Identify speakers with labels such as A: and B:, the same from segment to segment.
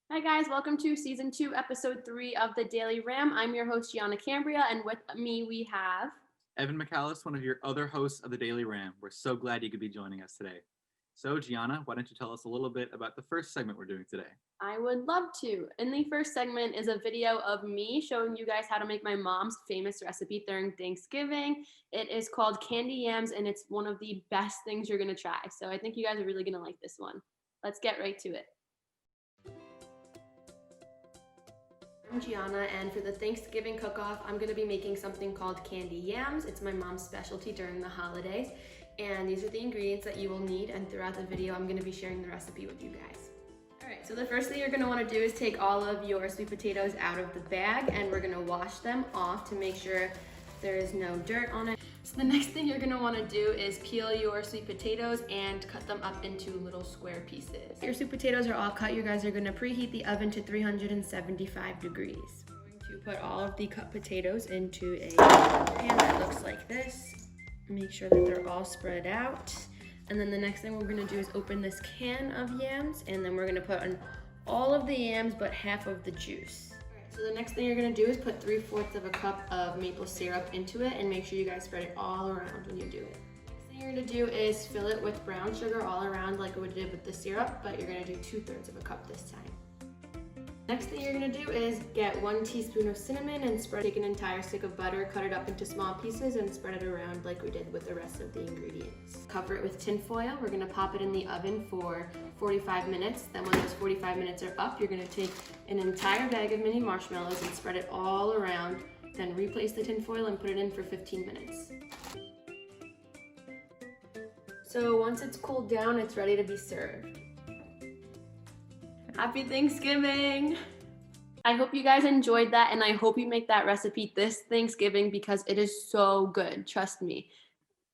A: Hi guys, welcome to season 2, episode 3 of the Daily Ram. I'm your host Gianna Cambria, and with me we have
B: Evan McAllis, one of your other hosts of the Daily Ram. We're so glad you could be joining us today. So, Gianna, why don't you tell us a little bit about the first segment we're doing today?
A: I would love to. In the first segment is a video of me showing you guys how to make my mom's famous recipe during Thanksgiving. It is called candy yams, and it's one of the best things you're gonna try. So I think you guys are really gonna like this one. Let's get right to it. I'm Gianna, and for the Thanksgiving cook-off, I'm gonna be making something called candy yams. It's my mom's specialty during the holidays, and these are the ingredients that you will need, and throughout the video, I'm gonna be sharing the recipe with you guys. All right, so the first thing you're gonna wanna do is take all of your sweet potatoes out of the bag, and we're gonna wash them off to make sure there is no dirt on it. So the next thing you're gonna wanna do is peel your sweet potatoes and cut them up into little square pieces. Your sweet potatoes are all cut. You guys are gonna preheat the oven to 375 degrees. We're going to put all of the cut potatoes into a pan that looks like this. Make sure that they're all spread out. And then the next thing we're gonna do is open this can of yams, and then we're gonna put in all of the yams but half of the juice. So the next thing you're gonna do is put 3/4 of a cup of maple syrup into it, and make sure you guys spread it all around when you do it. Next thing you're gonna do is fill it with brown sugar all around like we did with the syrup, but you're gonna do 2/3 of a cup this time. Next thing you're gonna do is get 1 teaspoon of cinnamon and take an entire stick of butter, cut it up into small pieces, and spread it around like we did with the rest of the ingredients. Cover it with tin foil. We're gonna pop it in the oven for 45 minutes. Then when those 45 minutes are up, you're gonna take an entire bag of mini marshmallows and spread it all around. Then replace the tin foil and put it in for 15 minutes. So once it's cooled down, it's ready to be served. Happy Thanksgiving! I hope you guys enjoyed that, and I hope you make that recipe this Thanksgiving because it is so good, trust me.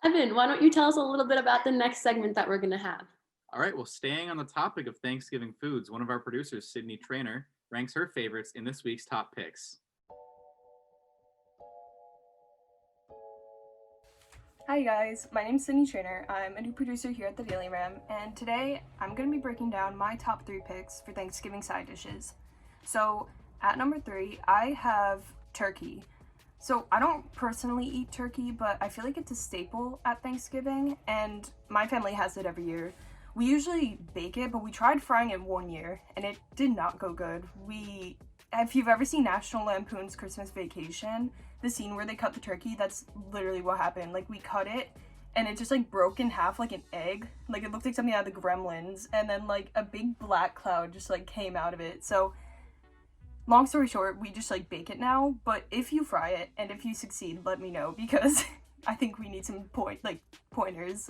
A: Evan, why don't you tell us a little bit about the next segment that we're gonna have?
B: All right, well, staying on the topic of Thanksgiving foods, one of our producers, Sydney Trainer, ranks her favorites in this week's top picks.
C: Hi guys, my name's Sydney Trainer. I'm a new producer here at the Daily Ram, and today I'm going to be breaking down my top 3 picks for Thanksgiving side dishes. So at number 3, I have turkey. So I don't personally eat turkey, but I feel like it's a staple at Thanksgiving, and my family has it every year. We usually bake it, but we tried frying it one year, and it did not go good. If you've ever seen National Lampoon's Christmas Vacation, the scene where they cut the turkey, that's literally what happened. Like, we cut it and it just like broke in half like an egg. Like, it looked like something out of the Gremlins, and then like a big black cloud just like came out of it. So long story short, we just like bake it now. But if you fry it and if you succeed, let me know, because I think we need some pointers.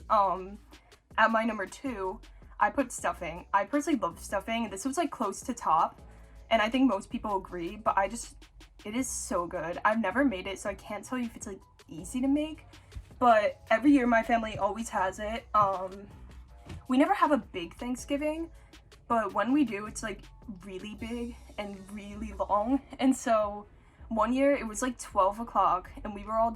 C: At my number 2, I put stuffing. I personally love stuffing. This was like close to top, and I think most people agree, but it is so good. I've never made it, so I can't tell you if it's like easy to make, but every year my family always has it. We never have a big Thanksgiving, but when we do, it's like really big and really long. And so one year it was like 12 o'clock, and we were all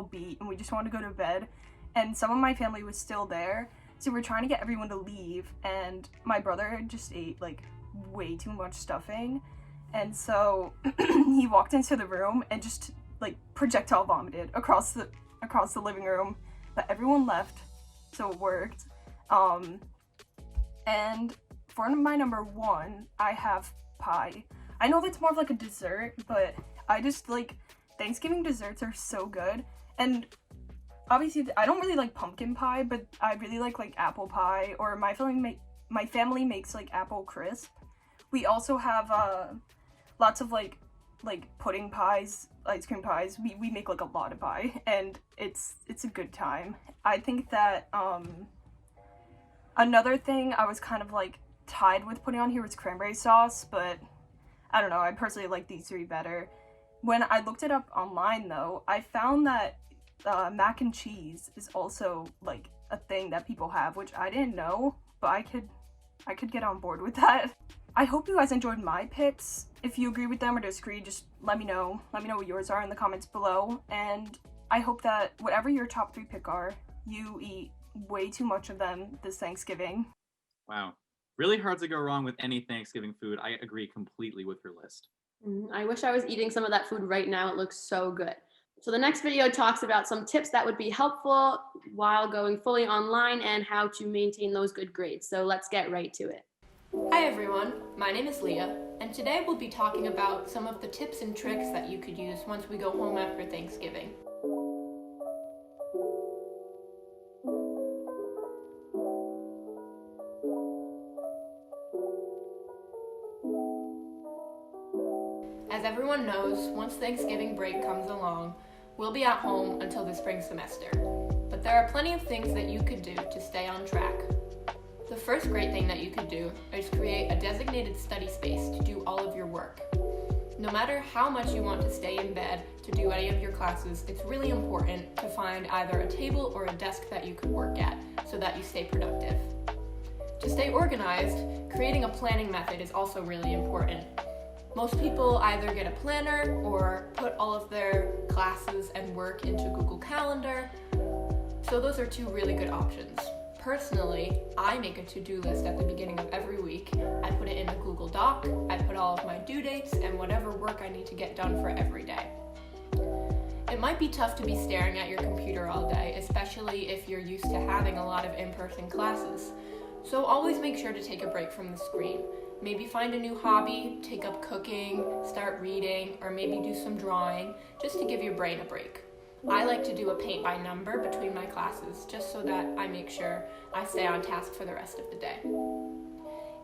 C: beat, and we just wanted to go to bed, and some of my family was still there, so we're trying to get everyone to leave, and my brother just ate like way too much stuffing. And so he walked into the room and just like projectile vomited across the living room, but everyone left, so it worked. And for my number 1, I have pie. I know that's more of like a dessert, but I just like Thanksgiving desserts are so good. And obviously I don't really like pumpkin pie, but I really like apple pie, or my family makes like apple crisp. We also have lots of like pudding pies, ice cream pies. We make like a lot of pie, and it's a good time. I think that another thing I was kind of like tied with putting on here was cranberry sauce, but I don't know, I personally like these 3 better. When I looked it up online though, I found that mac and cheese is also like a thing that people have, which I didn't know, but I could get on board with that. I hope you guys enjoyed my picks. If you agree with them or disagree, just let me know. Let me know what yours are in the comments below. And I hope that whatever your top 3 pick are, you eat way too much of them this Thanksgiving.
B: Wow, Really hard to go wrong with any Thanksgiving food. I agree completely with her list.
A: I wish I was eating some of that food right now. It looks so good. So the next video talks about some tips that would be helpful while going fully online and how to maintain those good grades. So let's get right to it.
D: Hi everyone, my name is Leah, and today we'll be talking about some of the tips and tricks that you could use once we go home after Thanksgiving. As everyone knows, once Thanksgiving break comes along, we'll be at home until the spring semester. But there are plenty of things that you could do to stay on track. The first great thing that you could do is create a designated study space to do all of your work. No matter how much you want to stay in bed to do any of your classes, it's really important to find either a table or a desk that you can work at so that you stay productive. To stay organized, creating a planning method is also really important. Most people either get a planner or put all of their classes and work into Google Calendar, so those are two really good options. Personally, I make a to-do list at the beginning of every week. I put it in a Google Doc, I put all of my due dates and whatever work I need to get done for every day. It might be tough to be staring at your computer all day, especially if you're used to having a lot of in-person classes. So always make sure to take a break from the screen. Maybe find a new hobby, take up cooking, start reading, or maybe do some drawing, just to give your brain a break. I like to do a paint by number between my classes, just so that I make sure I stay on task for the rest of the day.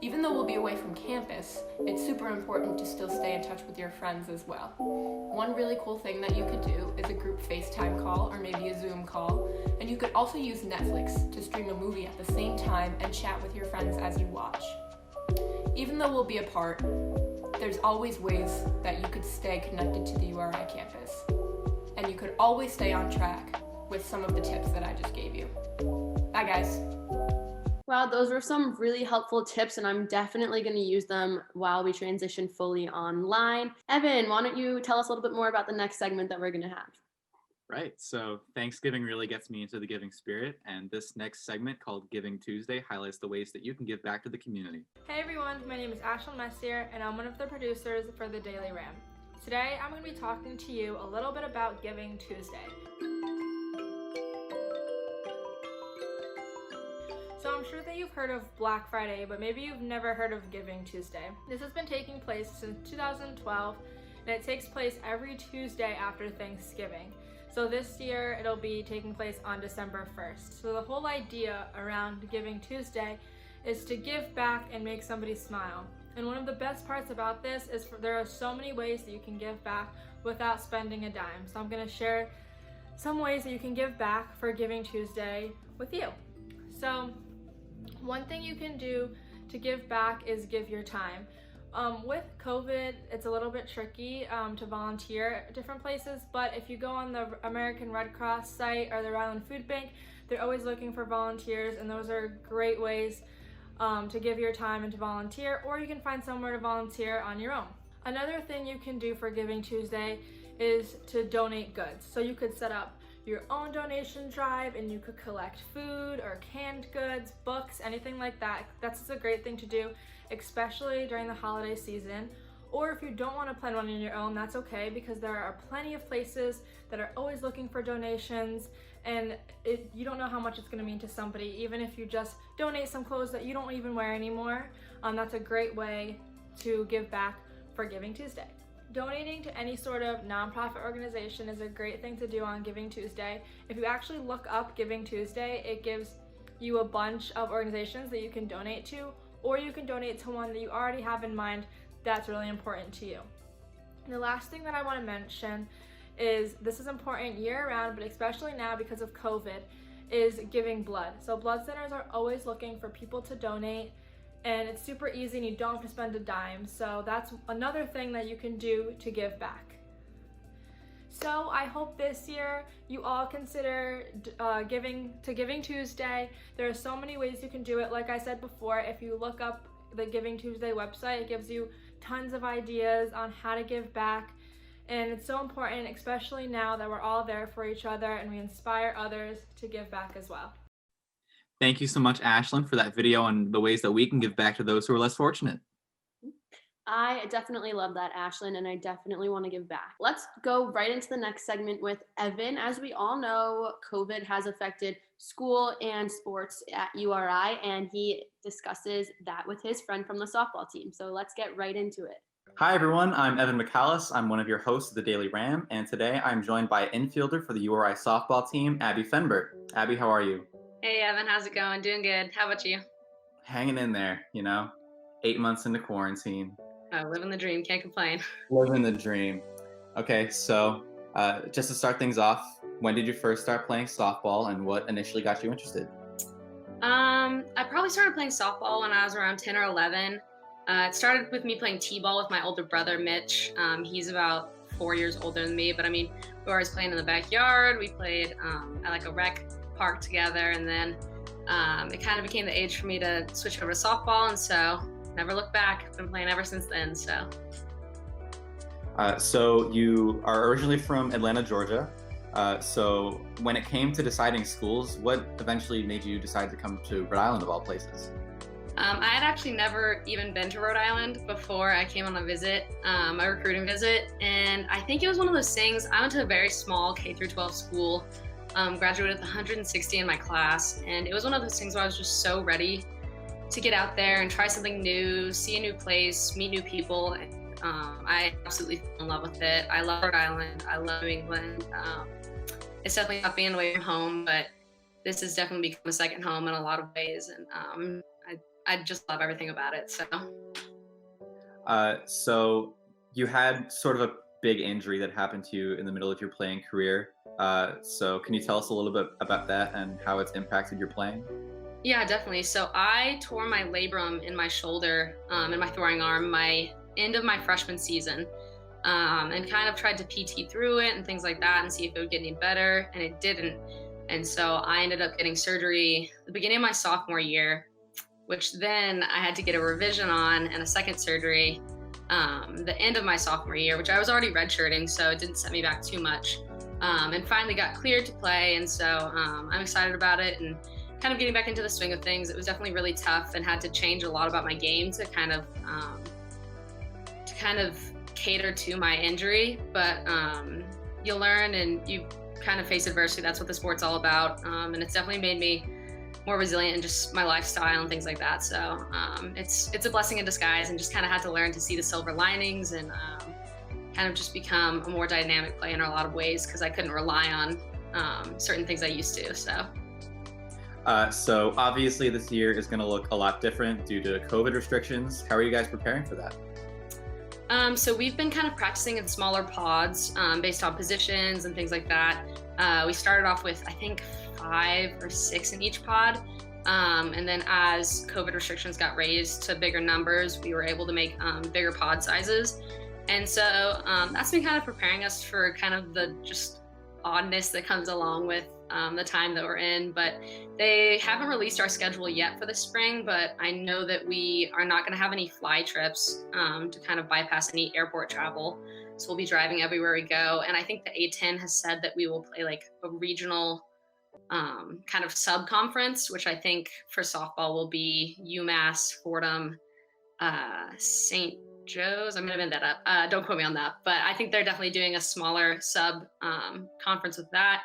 D: Even though we'll be away from campus, it's super important to still stay in touch with your friends as well. One really cool thing that you could do is a group FaceTime call or maybe a Zoom call, and you could also use Netflix to stream a movie at the same time and chat with your friends as you watch. Even though we'll be apart, there's always ways that you could stay connected to the URI campus. And you could always stay on track with some of the tips that I just gave you. Bye guys.
A: Wow, those were some really helpful tips, and I'm definitely going to use them while we transition fully online. Evan, why don't you tell us a little bit more about the next segment that we're going to have?
B: Right, so Thanksgiving really gets me into the giving spirit, and this next segment called Giving Tuesday highlights the ways that you can give back to the community.
E: Hey everyone, my name is Ashlyn Messier, and I'm one of the producers for the Daily Ram. Today, I'm going to be talking to you a little bit about Giving Tuesday. So I'm sure that you've heard of Black Friday, but maybe you've never heard of Giving Tuesday. This has been taking place since 2012, and it takes place every Tuesday after Thanksgiving. So this year, it'll be taking place on December 1st. So the whole idea around Giving Tuesday is to give back and make somebody smile. And one of the best parts about this is there are so many ways that you can give back without spending a dime. So I'm going to share some ways that you can give back for Giving Tuesday with you. So one thing you can do to give back is give your time. With COVID, it's a little bit tricky to volunteer at different places, but if you go on the American Red Cross site or the Rhode Island Food Bank, they're always looking for volunteers, and those are great ways to give your time and to volunteer, or you can find somewhere to volunteer on your own. Another thing you can do for Giving Tuesday is to donate goods. So you could set up your own donation drive and you could collect food or canned goods, books, anything like that. That's just a great thing to do, especially during the holiday season. Or if you don't want to plan one on your own, that's okay, because there are plenty of places that are always looking for donations, and you don't know how much it's going to mean to somebody. Even if you just donate some clothes that you don't even wear anymore, that's a great way to give back for Giving Tuesday. Donating to any sort of nonprofit organization is a great thing to do on Giving Tuesday. If you actually look up Giving Tuesday, it gives you a bunch of organizations that you can donate to, or you can donate to one that you already have in mind that's really important to you. And the last thing that I want to mention is, this is important year-round, but especially now because of COVID, is giving blood. So blood centers are always looking for people to donate, and it's super easy and you don't have to spend a dime. So that's another thing that you can do to give back. So I hope this year you all consider Giving Tuesday. There are so many ways you can do it. Like I said before, if you look up the Giving Tuesday website, it gives you tons of ideas on how to give back. And it's so important, especially now that we're all there for each other and we inspire others to give back as well.
B: Thank you so much, Ashlyn, for that video on the ways that we can give back to those who are less fortunate.
A: I definitely love that, Ashlyn, and I definitely want to give back. Let's go right into the next segment with Evan. As we all know, COVID has affected school and sports at URI, and he discusses that with his friend from the softball team. So let's get right into it.
F: Hi everyone, I'm Evan McCallis. I'm one of your hosts of the Daily Ram, and today I'm joined by infielder for the URI softball team, Abby Fenbert. Abby, how are you?
G: Hey Evan, how's it going? Doing good. How about you?
F: Hanging in there, 8 months into quarantine.
G: Oh, living the dream, can't complain.
F: Living the dream. Okay, so just to start things off, when did you first start playing softball and what initially got you interested?
G: I probably started playing softball when I was around 10 or 11. It started with me playing t-ball with my older brother, Mitch. He's about 4 years older than me, but I mean, we were always playing in the backyard. We played at like a rec park together, and then it kind of became the age for me to switch over to softball, and so never looked back. I've been playing ever since then, so.
F: So you are originally from Atlanta, Georgia. So when it came to deciding schools, what eventually made you decide to come to Rhode Island of all places?
G: I had actually never even been to Rhode Island before I came on a visit, my recruiting visit, and I think it was one of those things. I went to a very small K-12 school, graduated with 160 in my class, and it was one of those things where I was just so ready to get out there and try something new, see a new place, meet new people. I absolutely fell in love with it. I love Rhode Island. I love New England. It's definitely not being away from home, but this has definitely become a second home in a lot of ways, and I just love everything about it.
F: So you had sort of a big injury that happened to you in the middle of your playing career. So can you tell us a little bit about that and how it's impacted your playing?
G: Yeah, definitely. So I tore my labrum in my shoulder, in my throwing arm, my end of my freshman season, and kind of tried to PT through it and things like that and see if it would get any better, and it didn't. And so I ended up getting surgery the beginning of my sophomore year, which then I had to get a revision on and a second surgery the end of my sophomore year, which I was already redshirting, so it didn't set me back too much, and finally got cleared to play. And so I'm excited about it and kind of getting back into the swing of things. It was definitely really tough and had to change a lot about my game to kind of cater to my injury, but you learn and you kind of face adversity. That's what the sport's all about, and it's definitely made me more resilient in just my lifestyle and things like that. So it's a blessing in disguise, and just kind of had to learn to see the silver linings and kind of just become a more dynamic player in a lot of ways, because I couldn't rely on certain things I used to.
F: So obviously this year is going to look a lot different due to COVID restrictions. How are you guys preparing for that?
G: So we've been kind of practicing in smaller pods based on positions and things like that. We started off with, I think, 5 or 6 in each pod. And then as COVID restrictions got raised to bigger numbers, we were able to make bigger pod sizes. And so that's been kind of preparing us for kind of the just oddness that comes along with the time that we're in. But they haven't released our schedule yet for the spring, but I know that we are not going to have any fly trips to kind of bypass any airport travel. So we'll be driving everywhere we go. And I think the A10 has said that we will play like a regional kind of sub-conference, which I think for softball will be UMass, Fordham, St. Joe's. I'm going to bend that up. Don't quote me on that. But I think they're definitely doing a smaller sub conference with that.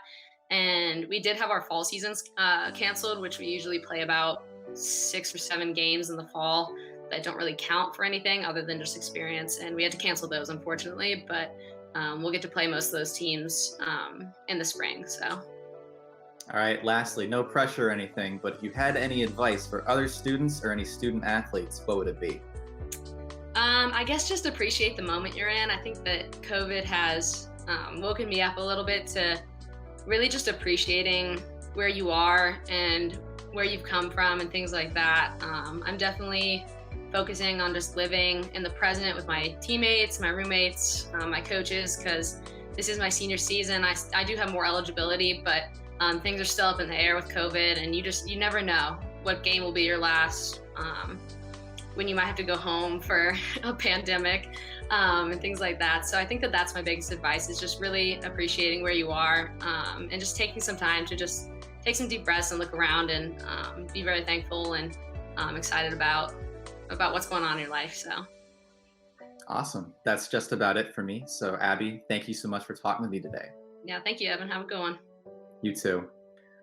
G: And we did have our fall seasons canceled, which we usually play about 6 or 7 games in the fall that don't really count for anything other than just experience. And we had to cancel those, unfortunately. But we'll get to play most of those teams in the spring. So.
F: All right, lastly, no pressure or anything, but if you had any advice for other students or any student athletes, what would it be?
G: I guess just appreciate the moment you're in. I think that COVID has woken me up a little bit to really just appreciating where you are and where you've come from and things like that. I'm definitely focusing on just living in the present with my teammates, my roommates, my coaches, because this is my senior season. I do have more eligibility, but things are still up in the air with COVID, and you never know what game will be your last, when you might have to go home for a pandemic, and things like that. So I think that that's my biggest advice, is just really appreciating where you are, and just taking some time to just take some deep breaths and look around and be very thankful and excited about what's going on in your life. So.
F: Awesome. That's just about it for me. So Abby, thank you so much for talking with me today.
G: Yeah, thank you, Evan. Have a good one.
F: You too.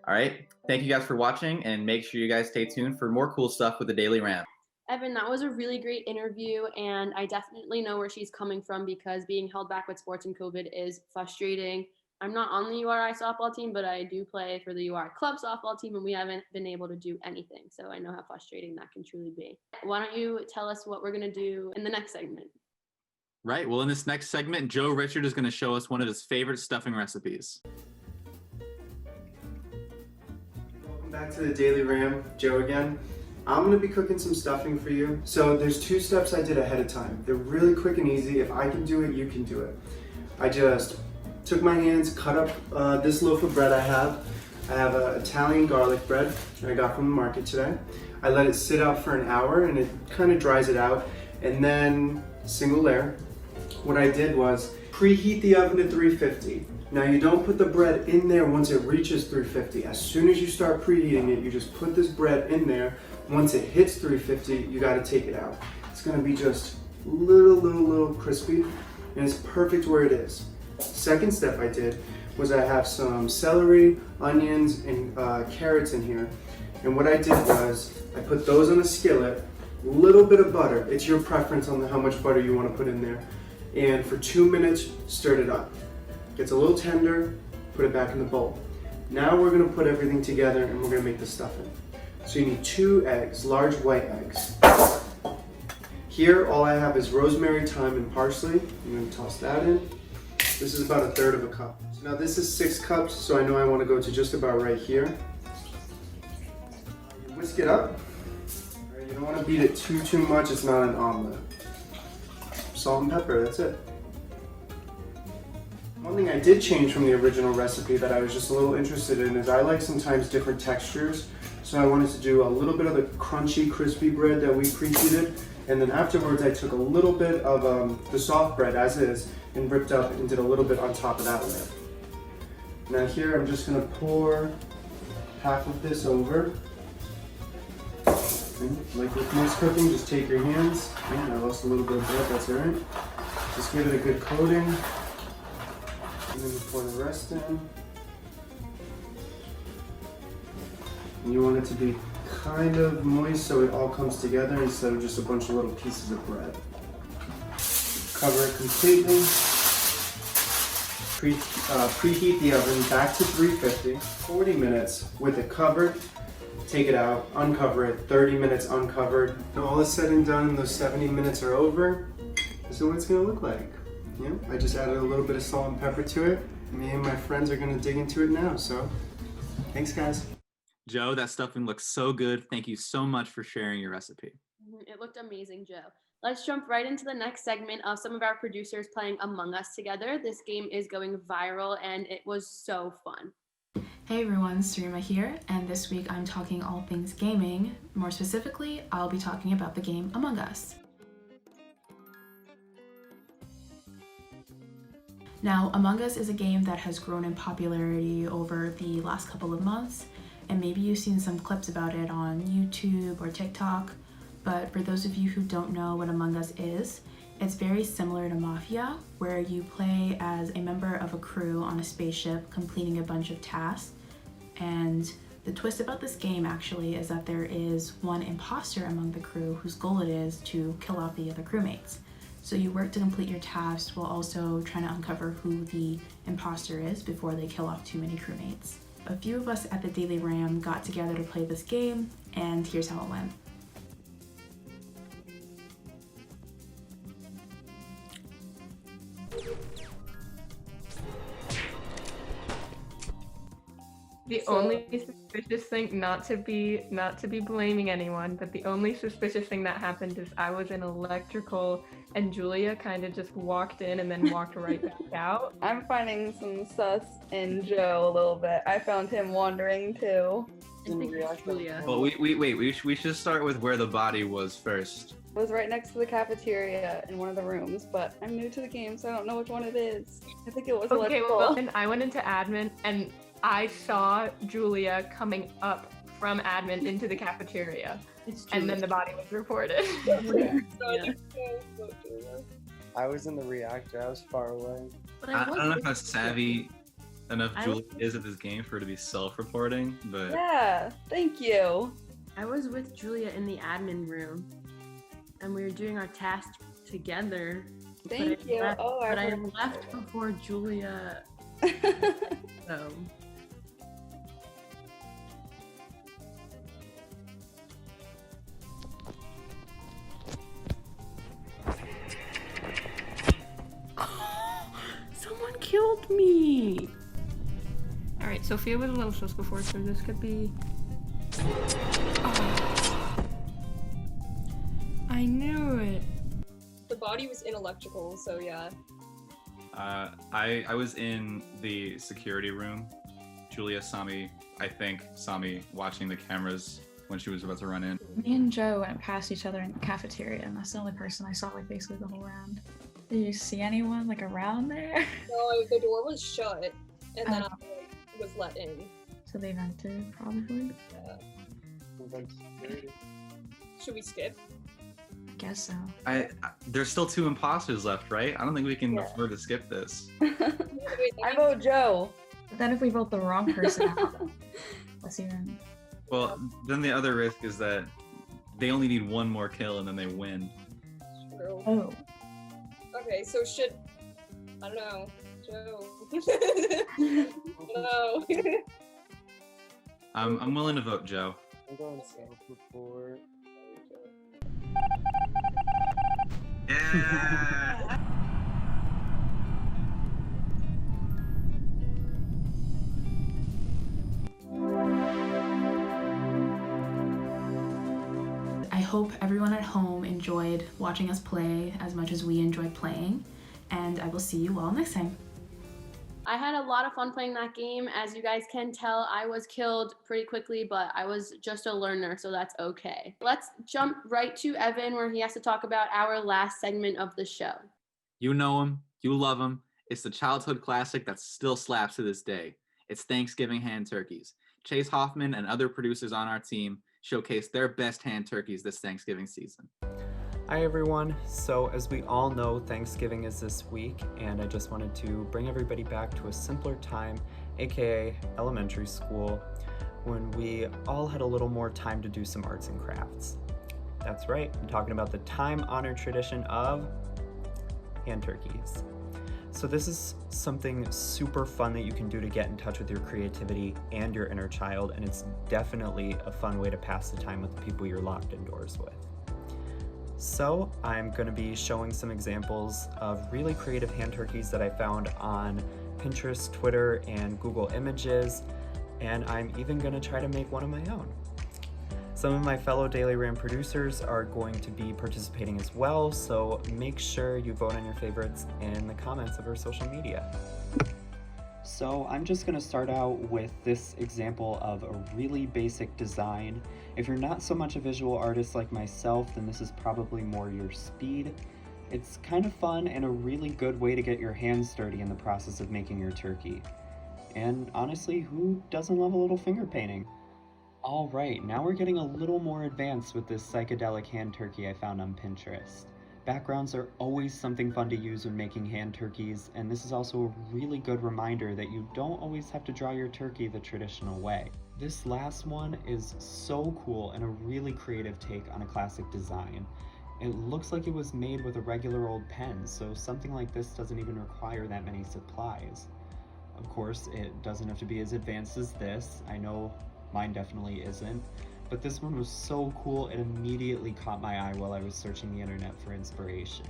F: All right. Thank you guys for watching, and make sure you guys stay tuned for more cool stuff with the Daily Ram.
A: Evan, that was a really great interview, and I definitely know where she's coming from because being held back with sports and COVID is frustrating. I'm not on the URI softball team, but I do play for the URI club softball team, and we haven't been able to do anything. So I know how frustrating that can truly be. Why don't you tell us what we're going to do in the next segment?
B: Right. Well, in this next segment, Joe Richard is going to show us one of his favorite stuffing recipes.
H: Welcome back to the Daily Ram. Joe again. I'm going to be cooking some stuffing for you. So there's 2 steps I did ahead of time. They're really quick and easy. If I can do it, you can do it. I just took my hands, cut up this loaf of bread I have. I have an Italian garlic bread I got from the market today. I let it sit out for an hour and it kind of dries it out. And then single layer. What I did was preheat the oven to 350. Now you don't put the bread in there once it reaches 350. As soon as you start preheating it, you just put this bread in there. Once it hits 350, you got to take it out. It's going to be just little crispy, and it's perfect where it is. Second step I did was I have some celery, onions, and carrots in here. And what I did was I put those on a skillet, little bit of butter. It's your preference on how much butter you want to put in there. And for 2 minutes, stirred it up. Gets a little tender, put it back in the bowl. Now we're going to put everything together and we're going to make the stuffing. So you need 2 eggs, large white eggs. Here, all I have is rosemary, thyme, and parsley. I'm going to toss that in. This is about 1/3 cup. So now this is 6 cups, so I know I want to go to just about right here. You whisk it up. All right, you don't want to beat it too much, it's not an omelet. Salt and pepper, that's it. One thing I did change from the original recipe that I was just a little interested in is I like sometimes different textures. So I wanted to do a little bit of the crunchy, crispy bread that we preheated. And then afterwards I took a little bit of the soft bread as is and ripped up and did a little bit on top of that layer. Now here I'm just gonna pour half of this over. And like with most cooking, just take your hands. I lost a little bit of bread, that's all right. Just give it a good coating. And then you pour the rest in. And you want it to be kind of moist so it all comes together instead of just a bunch of little pieces of bread. Cover it completely. Preheat the oven back to 350, 40 minutes with it covered. Take it out, uncover it, 30 minutes uncovered. When all is said and done, those 70 minutes are over. This is what it's gonna look like. Yeah, I just added a little bit of salt and pepper to it. Me and my friends are gonna dig into it now, so thanks guys.
B: Joe, that stuffing looks so good. Thank you so much for sharing your recipe.
A: It looked amazing, Joe. Let's jump right into the next segment of some of our producers playing Among Us together. This game is going viral and it was so fun.
I: Hey everyone, Sarima here, and this week I'm talking all things gaming. More specifically, I'll be talking about the game Among Us. Now, Among Us is a game that has grown in popularity over the last couple of months, and maybe you've seen some clips about it on YouTube or TikTok, but for those of you who don't know what Among Us is, it's very similar to Mafia, where you play as a member of a crew on a spaceship completing a bunch of tasks. And the twist about this game actually is that there is one imposter among the crew whose goal it is to kill off the other crewmates. So you work to complete your tasks while also trying to uncover who the imposter is before they kill off too many crewmates. A few of us at the Daily Ram got together to play this game, and here's how it went.
D: The only suspicious thing, not to be blaming anyone, but the only suspicious thing that happened is I was in electrical and Julia kind of just walked in and then walked right back out.
J: I'm finding some sus in Joe a little bit. I found him wandering too.
A: I think it's Julia.
K: Well, wait. We should start with where the body was first.
J: It was right next to the cafeteria in one of the rooms, but I'm new to the game, so I don't know which one it is. I think it was
D: Okay,
J: electrical.
D: well, and I went into admin and I saw Julia coming up from admin into the cafeteria, and then the body was reported.
H: I was in the reactor. I was far away.
K: I don't know how savvy enough Julia is at this game for her to be self-reporting, but
J: Yeah, thank you.
L: I was with Julia in the admin room, and we were doing our task together.
J: Thank you.
L: But I left before Julia. So. Someone killed me.
D: All right, Sophia was a little sus before, so this could be. I knew it.
M: The body was in electrical, so yeah.
K: I was in the security room. Julia saw me watching the cameras when she was about to run in.
N: Me and Joe went past each other in the cafeteria, and that's the only person I saw like basically the whole round. Did you see anyone like around there?
M: No, the door was shut, and then I was let in.
N: So they vented, probably.
M: Should we skip?
N: Guess so.
K: There's still 2 imposters left, right? I don't think we can afford to skip this.
J: I vote Joe.
N: But then if we vote the wrong person out, let's even.
K: Well, then the other risk is that they only need 1 more kill and then they win.
M: True.
N: Oh.
M: Okay, so I don't know, Joe. No.
K: I'm willing to vote Joe.
H: I'm going self-report.
K: Yeah.
I: I hope everyone at home enjoyed watching us play as much as we enjoyed playing, and I will see you all next time.
A: I had a lot of fun playing that game. As you guys can tell, I was killed pretty quickly, but I was just a learner, so that's okay. Let's jump right to Evan, where he has to talk about our last segment of the show.
B: You know him, you love him. It's the childhood classic that still slaps to this day. It's Thanksgiving hand turkeys. Chase Hoffman and other producers on our team showcase their best hand turkeys this Thanksgiving season.
O: Hi everyone. So as we all know, Thanksgiving is this week, and I just wanted to bring everybody back to a simpler time, aka elementary school, when we all had a little more time to do some arts and crafts. That's right, I'm talking about the time-honored tradition of hand turkeys. So this is something super fun that you can do to get in touch with your creativity and your inner child, and it's definitely a fun way to pass the time with the people you're locked indoors with. So I'm going to be showing some examples of really creative hand turkeys that I found on Pinterest, Twitter, and Google Images, and I'm even going to try to make one of my own. Some of my fellow Daily Ram producers are going to be participating as well, so make sure you vote on your favorites in the comments of our social media. So I'm just going to start out with this example of a really basic design. If you're not so much a visual artist like myself, then this is probably more your speed. It's kind of fun and a really good way to get your hands dirty in the process of making your turkey. And honestly, who doesn't love a little finger painting? Alright, now we're getting a little more advanced with this psychedelic hand turkey I found on Pinterest. Backgrounds are always something fun to use when making hand turkeys, and this is also a really good reminder that you don't always have to draw your turkey the traditional way. This last one is so cool and a really creative take on a classic design. It looks like it was made with a regular old pen, so something like this doesn't even require that many supplies. Of course, it doesn't have to be as advanced as this. I know mine definitely isn't, but this one was so cool it immediately caught my eye while I was searching the internet for inspiration.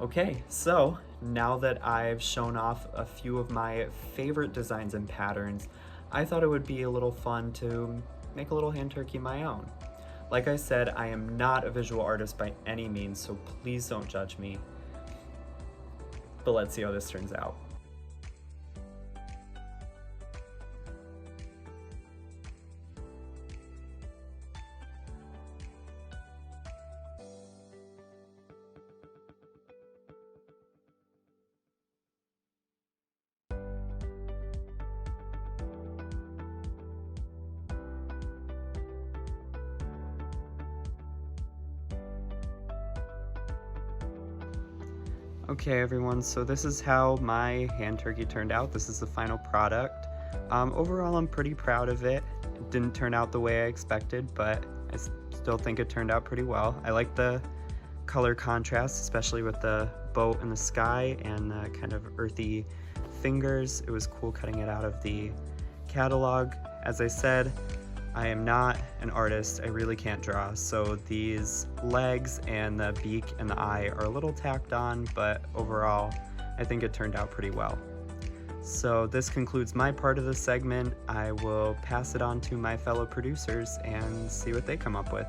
O: Okay, so now that I've shown off a few of my favorite designs and patterns, I thought it would be a little fun to make a little hand turkey my own. Like I said, I am not a visual artist by any means, so please don't judge me. But let's see how this turns out. Okay, everyone, so this is how my hand turkey turned out. This is the final product. Overall, I'm pretty proud of it. It didn't turn out the way I expected, but I still think it turned out pretty well. I like the color contrast, especially with the boat in the sky and the kind of earthy fingers. It was cool cutting it out of the catalog. As I said, I am not an artist. I really can't draw, so these legs and the beak and the eye are a little tacked on, but overall, I think it turned out pretty well. So this concludes my part of the segment. I will pass it on to my fellow producers and see what they come up with.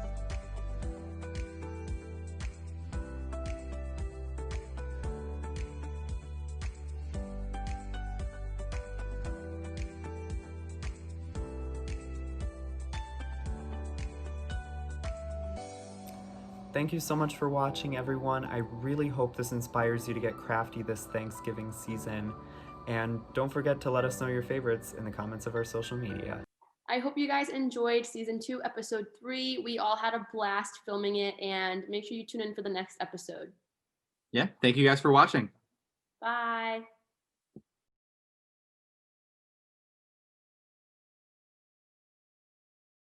O: Thank you so much for watching, everyone. I really hope this inspires you to get crafty this Thanksgiving season. And don't forget to let us know your favorites in the comments of our social media.
A: I hope you guys enjoyed season 2, episode 3. We all had a blast filming it, and make sure you tune in for the next episode.
B: Yeah, thank you guys for watching.
A: Bye.